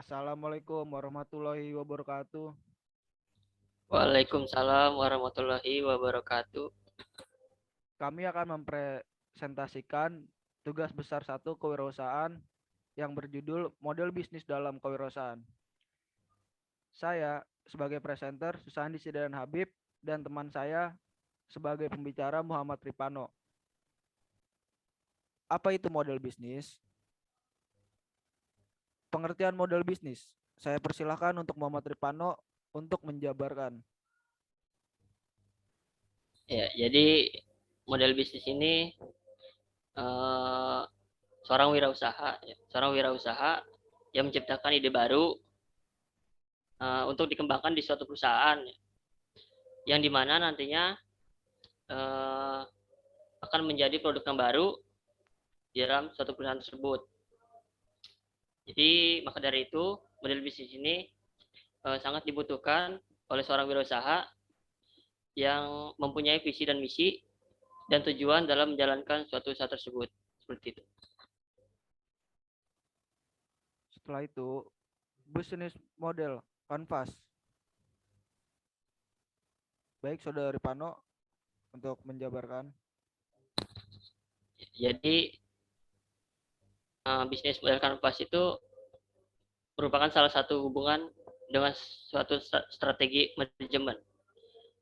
Assalamualaikum warahmatullahi wabarakatuh. Waalaikumsalam warahmatullahi wabarakatuh. Kami akan mempresentasikan tugas besar satu kewirausahaan yang berjudul Model Bisnis dalam Kewirausahaan. Saya sebagai presenter Susandi Sidadan Habib dan teman saya sebagai pembicara Muhammad Ripano. Apa itu model bisnis? Pengertian model bisnis. Saya persilahkan untuk Muhammad Ripano untuk menjabarkan. Ya, jadi model bisnis ini eh, seorang wirausaha yang menciptakan ide baru untuk dikembangkan di suatu perusahaan yang dimana nantinya eh, akan menjadi produk yang baru di dalam suatu perusahaan tersebut. Jadi maka dari itu model bisnis ini sangat dibutuhkan oleh seorang wirausaha yang mempunyai visi dan misi dan tujuan dalam menjalankan suatu usaha tersebut. Seperti itu. Setelah itu, bisnis model kanvas. Baik, Saudara Ripano untuk menjabarkan. Jadi bisnis model kanvas itu merupakan salah satu hubungan dengan suatu strategi manajemen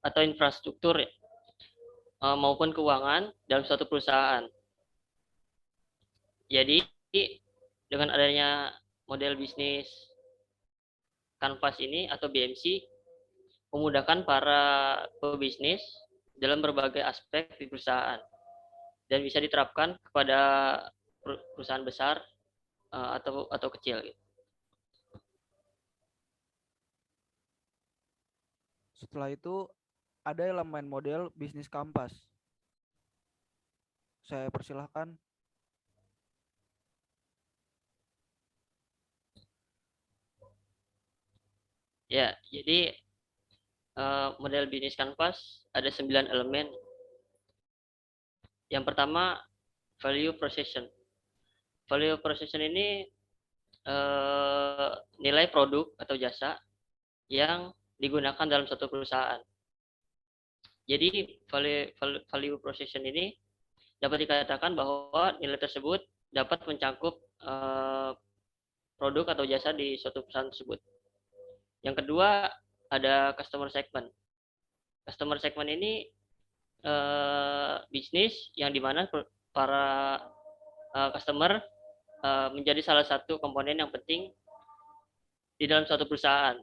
atau infrastruktur maupun keuangan dalam suatu perusahaan. Jadi dengan adanya model bisnis kanvas ini atau BMC memudahkan para pebisnis dalam berbagai aspek di perusahaan dan bisa diterapkan kepada perusahaan besar atau kecil. Setelah itu ada elemen model bisnis kampas. Saya persilahkan. Ya, jadi model bisnis kanvas ada 9 elemen. Yang pertama, value proposition. Value proposition ini nilai produk atau jasa yang digunakan dalam suatu perusahaan. Jadi value proposition ini dapat dikatakan bahwa nilai tersebut dapat mencakup produk atau jasa di suatu perusahaan tersebut. Yang kedua ada customer segment. Customer segment ini bisnis yang dimana para customer menjadi salah satu komponen yang penting di dalam suatu perusahaan.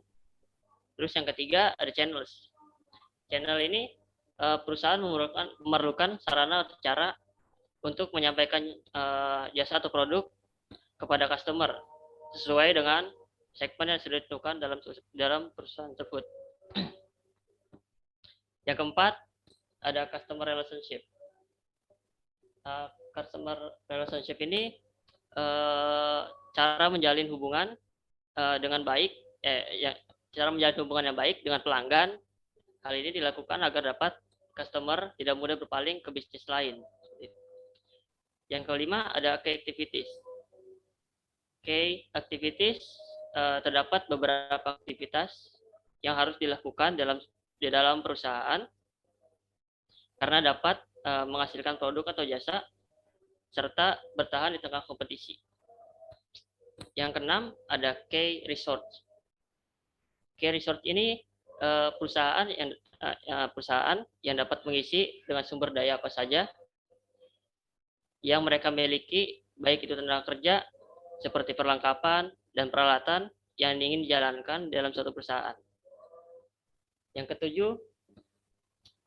Terus yang ketiga ada channels. Channel ini perusahaan memerlukan sarana atau cara untuk menyampaikan jasa atau produk kepada customer sesuai dengan segmen yang sudah ditentukan dalam perusahaan tersebut. Yang keempat ada customer relationship. Customer relationship ini cara menjalin hubungan dengan baik, cara menjalin hubungan yang baik dengan pelanggan. Hal ini dilakukan agar dapat customer tidak mudah berpaling ke bisnis lain. Yang kelima ada key activities. Key activities terdapat beberapa aktivitas yang harus dilakukan di dalam perusahaan karena dapat menghasilkan produk atau jasa serta bertahan di tengah kompetisi. Yang keenam ada key resort. Key resort ini perusahaan yang dapat mengisi dengan sumber daya apa saja yang mereka miliki, baik itu tenaga kerja seperti perlengkapan dan peralatan yang ingin dijalankan dalam suatu perusahaan. Yang ketujuh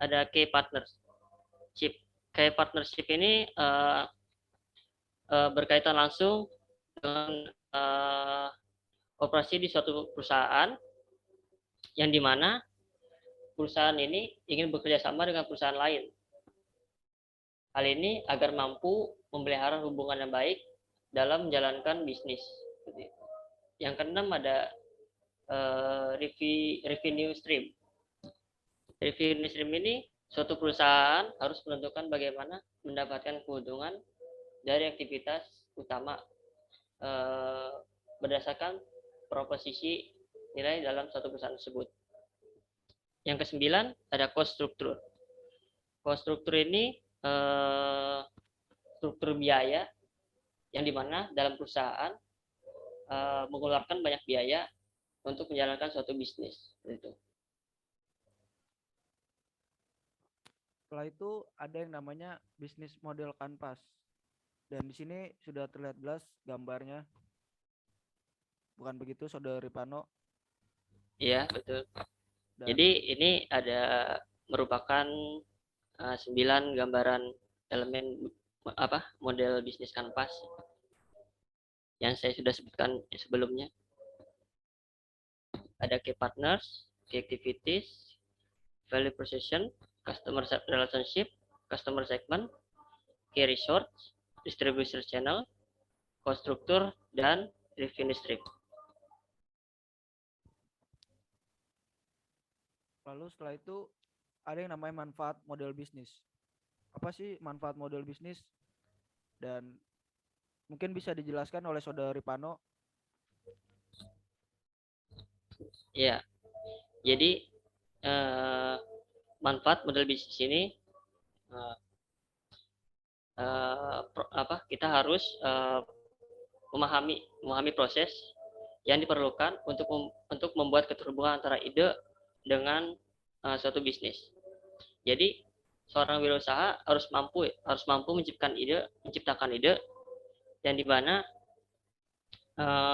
ada key partnership. Key partnership ini berkaitan langsung dengan operasi di suatu perusahaan yang dimana perusahaan ini ingin bekerja sama dengan perusahaan lain. Hal ini agar mampu memelihara hubungan yang baik dalam menjalankan bisnis. Yang keenam ada revenue stream. Revenue stream ini suatu perusahaan harus menentukan bagaimana mendapatkan keuntungan dari aktivitas utama berdasarkan proposisi nilai dalam suatu perusahaan tersebut. Yang kesembilan ada cost structure. Cost structure ini struktur biaya yang dimana dalam perusahaan mengeluarkan banyak biaya untuk menjalankan suatu bisnis. Gitu. Setelah itu ada yang namanya bisnis model kanvas. Dan di sini sudah terlihat jelas gambarnya. Bukan begitu, Saudara Ripano? Iya, betul. Dan Jadi ini ada merupakan 9 gambaran elemen model bisnis kanvas yang saya sudah sebutkan sebelumnya. Ada key partners, key activities, value proposition, customer relationship, customer segment, key resource, distribution channel, cost structure, dan revenue stream. lalu setelah itu ada yang namanya manfaat model bisnis. Apa sih manfaat model bisnis? Dan mungkin bisa dijelaskan oleh Saudara Ripano. Ya, jadi manfaat model bisnis ini kita harus memahami proses yang diperlukan untuk membuat keterhubungan antara ide dengan suatu bisnis. Jadi seorang wirausaha harus mampu menciptakan ide yang dimana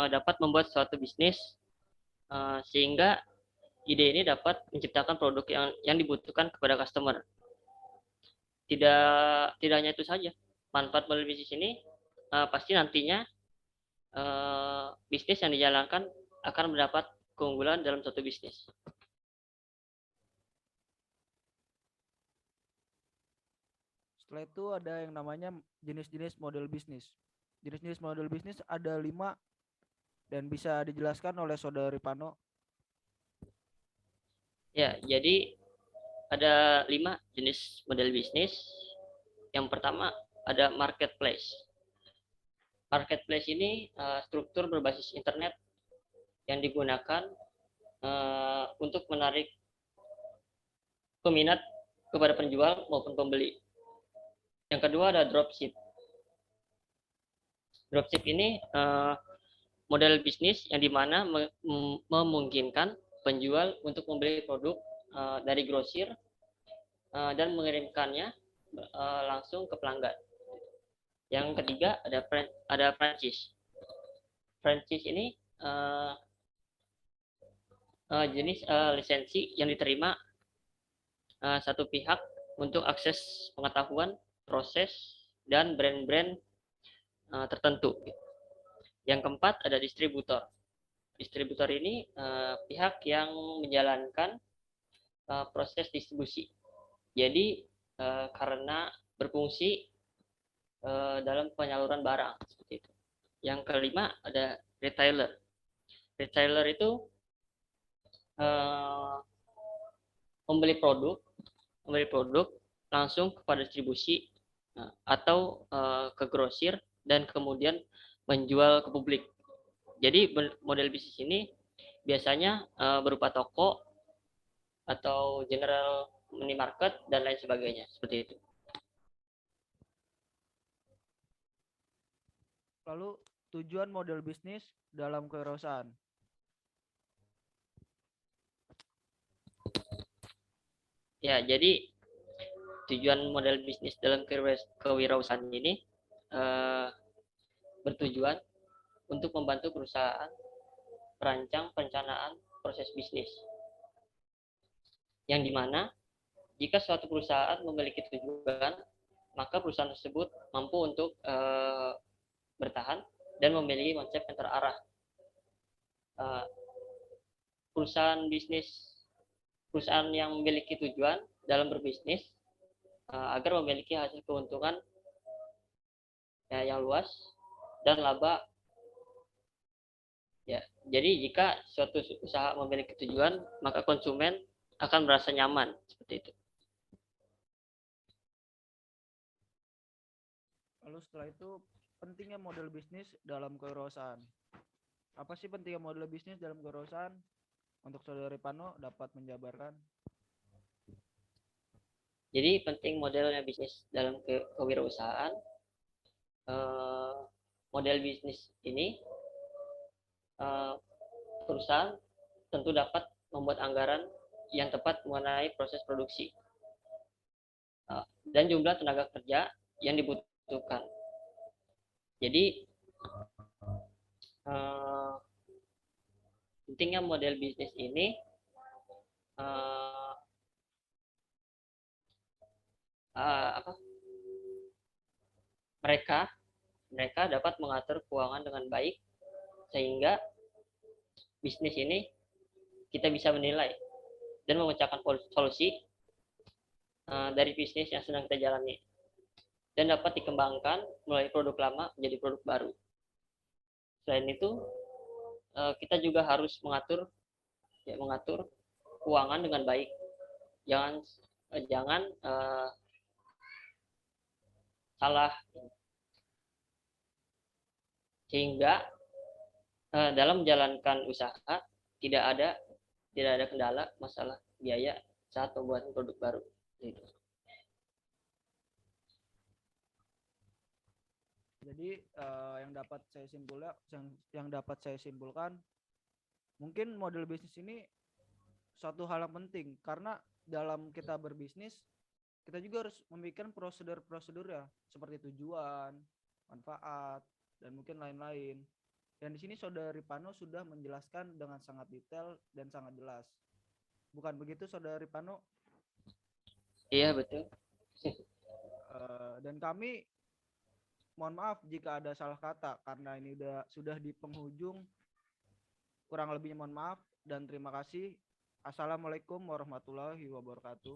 dapat membuat suatu bisnis sehingga ide ini dapat menciptakan produk yang dibutuhkan kepada customer. Tidak hanya itu saja, manfaat model bisnis ini pasti nantinya bisnis yang dijalankan akan mendapat keunggulan dalam suatu bisnis. Setelah itu ada yang namanya jenis-jenis model bisnis. Jenis-jenis model bisnis ada 5 dan bisa dijelaskan oleh Saudara Ripano. Ya, jadi ada 5 jenis model bisnis. Yang pertama ada marketplace. Marketplace ini struktur berbasis internet yang digunakan untuk menarik peminat kepada penjual maupun pembeli. Yang kedua ada dropship. Dropship ini model bisnis yang dimana memungkinkan penjual untuk membeli produk dari grosir dan mengirimkannya langsung ke pelanggan. Yang ketiga ada franchise. Franchise ini jenis lisensi yang diterima satu pihak untuk akses pengetahuan, proses, dan brand-brand tertentu. Yang keempat ada distributor. Distributor ini pihak yang menjalankan proses distribusi. Jadi karena berfungsi dalam penyaluran barang seperti itu. Yang kelima ada retailer. Retailer itu membeli produk langsung kepada distribusi atau ke grosir dan kemudian menjual ke publik. Jadi model bisnis ini biasanya berupa toko atau general minimarket dan lain sebagainya seperti itu. Lalu tujuan model bisnis dalam kewirausahaan. Ya, jadi tujuan model bisnis dalam kewirausahaan ini bertujuan untuk membantu perusahaan merancang perencanaan proses bisnis. Yang dimana jika suatu perusahaan memiliki tujuan, maka perusahaan tersebut mampu untuk bertahan dan memiliki konsep yang terarah. Perusahaan yang memiliki tujuan dalam berbisnis agar memiliki hasil keuntungan yang luas dan laba. Ya, jadi jika suatu usaha memiliki tujuan, maka konsumen akan merasa nyaman seperti itu. Lalu setelah itu pentingnya model bisnis dalam kewirausahaan. Apa sih pentingnya model bisnis dalam kewirausahaan? Untuk Saudara Ripano dapat menjabarkan. Jadi penting modelnya bisnis dalam kewirausahaan. Model bisnis ini perusahaan tentu dapat membuat anggaran yang tepat mengenai proses produksi dan jumlah tenaga kerja yang dibutuhkan. Jadi pentingnya model bisnis ini mereka dapat mengatur keuangan dengan baik sehingga bisnis ini kita bisa menilai dan memecahkan solusi dari bisnis yang sedang kita jalani dan dapat dikembangkan mulai produk lama menjadi produk baru. Selain itu, kita juga harus mengatur keuangan dengan baik. Jangan salah, sehingga dalam menjalankan usaha tidak ada kendala masalah biaya saat membuat produk baru. Gitu. Jadi yang dapat saya simpulkan, mungkin model bisnis ini suatu hal yang penting karena dalam kita berbisnis kita juga harus memikirkan prosedur ya, seperti tujuan, manfaat, dan mungkin lain-lain. Dan di sini Saudara Ripano sudah menjelaskan dengan sangat detail dan sangat jelas. Bukan begitu Saudara Ripano? Iya betul. Dan kami mohon maaf jika ada salah kata karena ini sudah di penghujung. Kurang lebihnya mohon maaf dan terima kasih. Assalamualaikum warahmatullahi wabarakatuh.